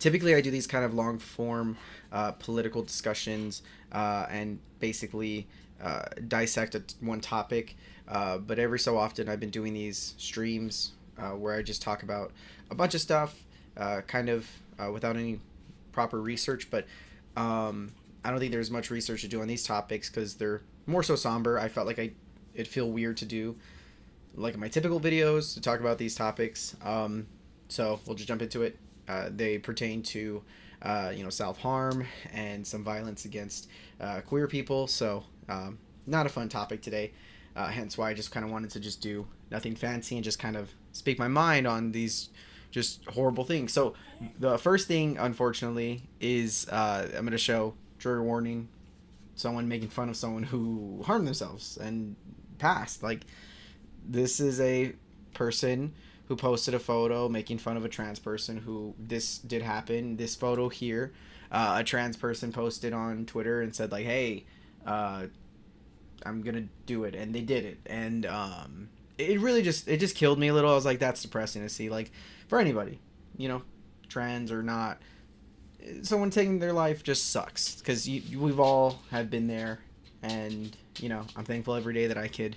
typically I do these kind of long form political discussions and basically dissect one topic. But every so often, I've been doing these streams where I just talk about a bunch of stuff, kind of without any proper research. But I don't think there's much research to do on these topics because they're more so somber. I felt like it'd feel weird to do like my typical videos to talk about these topics. So we'll just jump into it. They pertain to self harm and some violence against queer people. So not a fun topic today. Hence why I just kind of wanted to just do nothing fancy and just kind of speak my mind on these just horrible things. So the first thing, unfortunately, is I'm going to show trigger warning. Someone making fun of someone who harmed themselves and passed. Like, this is a person who posted a photo making fun of a trans person who this did happen. This photo here, a trans person posted on Twitter and said like, "Hey, uh, I'm gonna do it," and they did it, and it really just killed me a little. I was like, that's depressing to see, like, for anybody, you know, trans or not, someone taking their life just sucks because we've all have been there, and I'm thankful every day that I could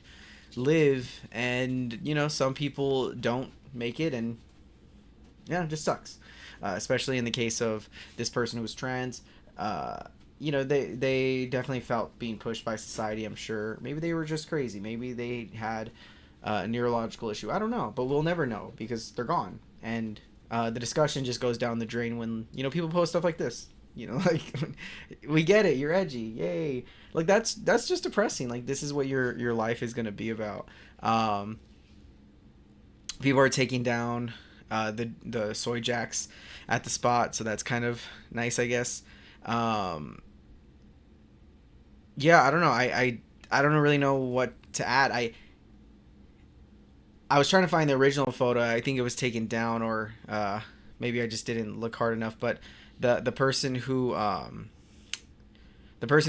live, and some people don't make it, and yeah, it just sucks. Especially in the case of this person who was trans. They definitely felt being pushed by society. I'm sure maybe they were just crazy. Maybe they had a neurological issue. I don't know, but we'll never know because they're gone. And the discussion just goes down the drain when people post stuff like this. Like, we get it. You're edgy. Yay. Like, that's just depressing. Like, this is what your life is gonna be about. Um, People are taking down the soy jacks at the spot, so that's kind of nice, I guess. Um, yeah, I don't know. I don't really know what to add. I was trying to find the original photo. I think it was taken down, or maybe I just didn't look hard enough. But the person who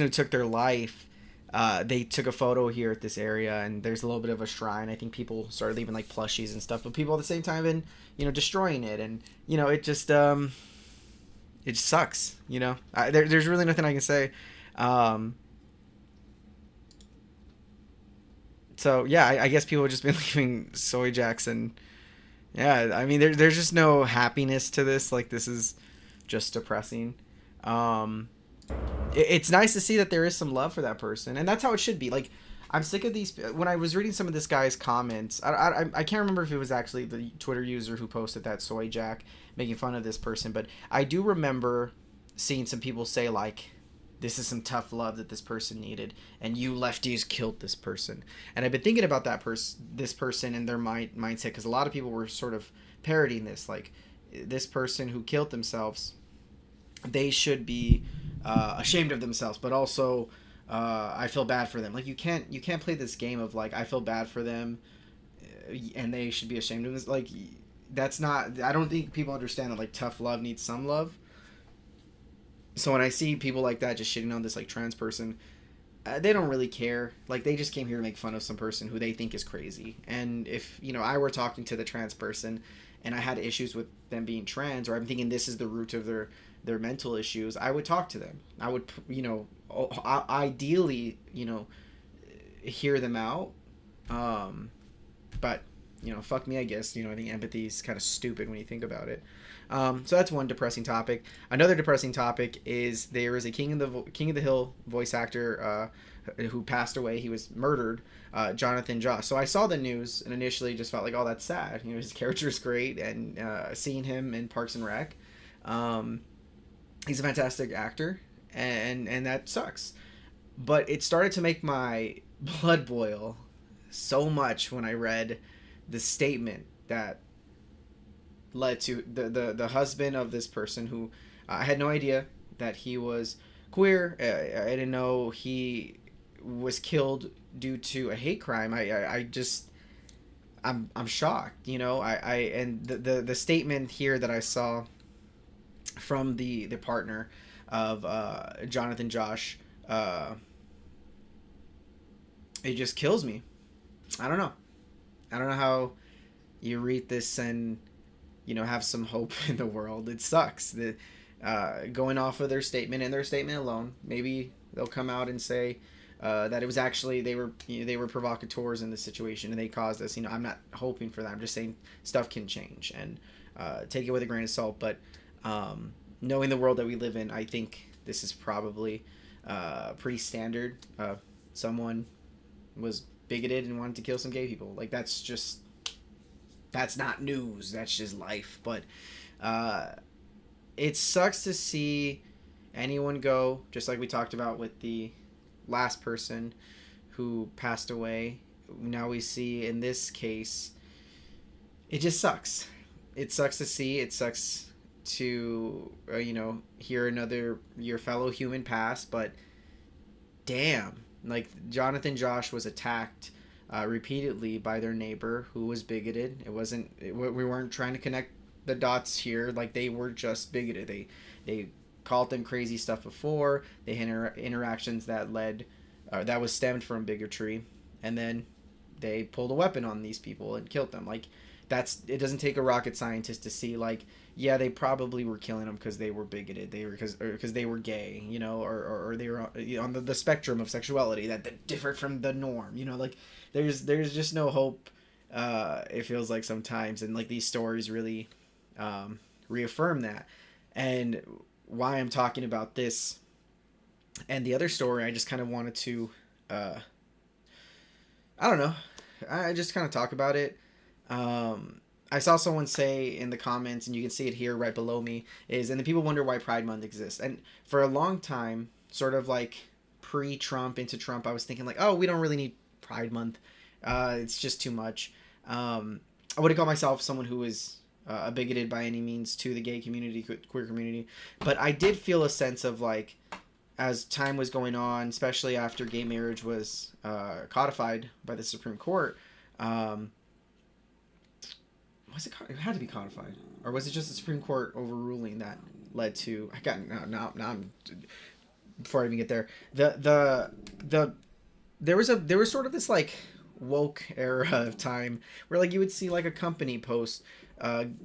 took their life, they took a photo here at this area, and there's a little bit of a shrine. I think people started leaving like plushies and stuff, but people at the same time been destroying it, and it just sucks. There's really nothing I can say. Um, so yeah, I guess people have just been leaving soy jacks, and yeah, I mean there's just no happiness to this. Like, this is just depressing. Um, it's nice to see that there is some love for that person, and that's how it should be. Like, I'm sick of these. When I was reading some of this guy's comments, I can't remember if it was actually the Twitter user who posted that soy jack making fun of this person, but I do remember seeing some people say like, this is some tough love that this person needed, and you lefties killed this person. And I've been thinking about this person and their mindset, because a lot of people were sort of parodying this, like, this person who killed themselves, they should be ashamed of themselves, but also I feel bad for them. Like, you can't play this game of like, I feel bad for them, and they should be ashamed of this. Like, that's not. I don't think people understand that like tough love needs some love. So when I see people like that just shitting on this like trans person, they don't really care. Like, they just came here to make fun of some person who they think is crazy. And if I were talking to the trans person, and I had issues with them being trans, or I'm thinking this is the root of their mental issues, I would talk to them. I would ideally hear them out. But fuck me, I guess. I think empathy is kind of stupid when you think about it. So that's one depressing topic. Another depressing topic is there is a King of the Hill voice actor who passed away. He was murdered, Jonathan Josh. So I saw the news and initially just felt like, oh, that's sad. His character is great, and seeing him in Parks and Rec, um, he's a fantastic actor, and that sucks. But it started to make my blood boil so much when I read the statement that led to the husband of this person who I had no idea that he was queer. I didn't know he was killed due to a hate crime. I just I'm shocked. And the statement here that I saw from the partner of Jonathan Josh, it just kills me. I don't know. I don't know how you read this and have some hope in the world. It sucks that going off of their statement and their statement alone, maybe they'll come out and say that it was actually they were provocateurs in this situation and they caused this. I'm not hoping for that. I'm just saying stuff can change and take it with a grain of salt. But knowing the world that we live in, I think this is probably pretty standard. Someone was bigoted and wanted to kill some gay people. Like that's not news. That's just life. But it sucks to see anyone go, just like we talked about with the last person who passed away. Now we see in this case, it just sucks. It sucks to see. It sucks to hear another your fellow human pass. But damn, like Jonathan Josh was attacked repeatedly by their neighbor who was bigoted. We weren't trying to connect the dots here. Like they were just bigoted. They called them crazy stuff before. They had interactions that was stemmed from bigotry, and then they pulled a weapon on these people and killed them. Like it doesn't take a rocket scientist to see, like, yeah, they probably were killing them because they were bigoted. They were because they were gay, or they were on the spectrum of sexuality that differed from the norm. Like there's just no hope. It feels like sometimes, and like these stories really reaffirm that. And why I'm talking about this and the other story, I just kind of wanted to, I don't know, I just kind of talk about it. I saw someone say in the comments, and you can see it here right below me, and the people wonder why Pride Month exists. And for a long time, sort of like pre-Trump into Trump, I was thinking like, oh, we don't really need Pride Month. It's just too much. I wouldn't call myself someone who is bigoted by any means to the gay community, queer community, but I did feel a sense of like, as time was going on, especially after gay marriage was codified by the Supreme Court. It had to be codified, or was it just the Supreme Court overruling that led to? I got now. I'm before I even get there. There was sort of this like woke era of time where like you would see like a company post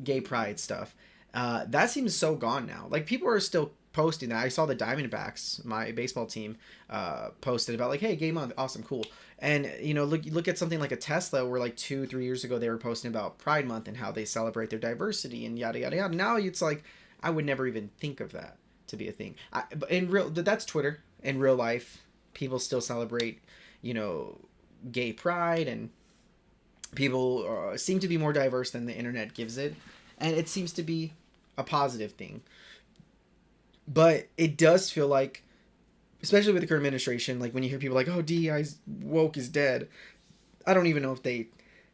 gay pride stuff. That seems so gone now. Like people are still posting that. I saw the Diamondbacks, my baseball team, posted about like, hey, gay month, awesome, cool. And look at something like a Tesla, where like 2-3 years ago they were posting about Pride Month and how they celebrate their diversity and yada yada yada. Now it's like I would never even think of that to be a thing. But that's Twitter. In real life, people still celebrate, gay pride, and people seem to be more diverse than the internet gives it, and it seems to be a positive thing. But it does feel like, especially with the current administration, like when you hear people like, oh, DEI's woke is dead, I don't even know if they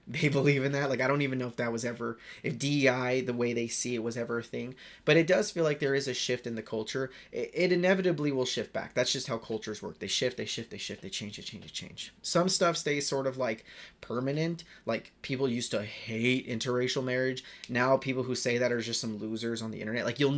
believe in that. Like, I don't even know if that was ever, if DEI, the way they see it, was ever a thing. But it does feel like there is a shift in the culture. It inevitably will shift back. That's just how cultures work. They shift, they change. Some stuff stays sort of like permanent. Like, people used to hate interracial marriage. Now people who say that are just some losers on the internet. Like, you'll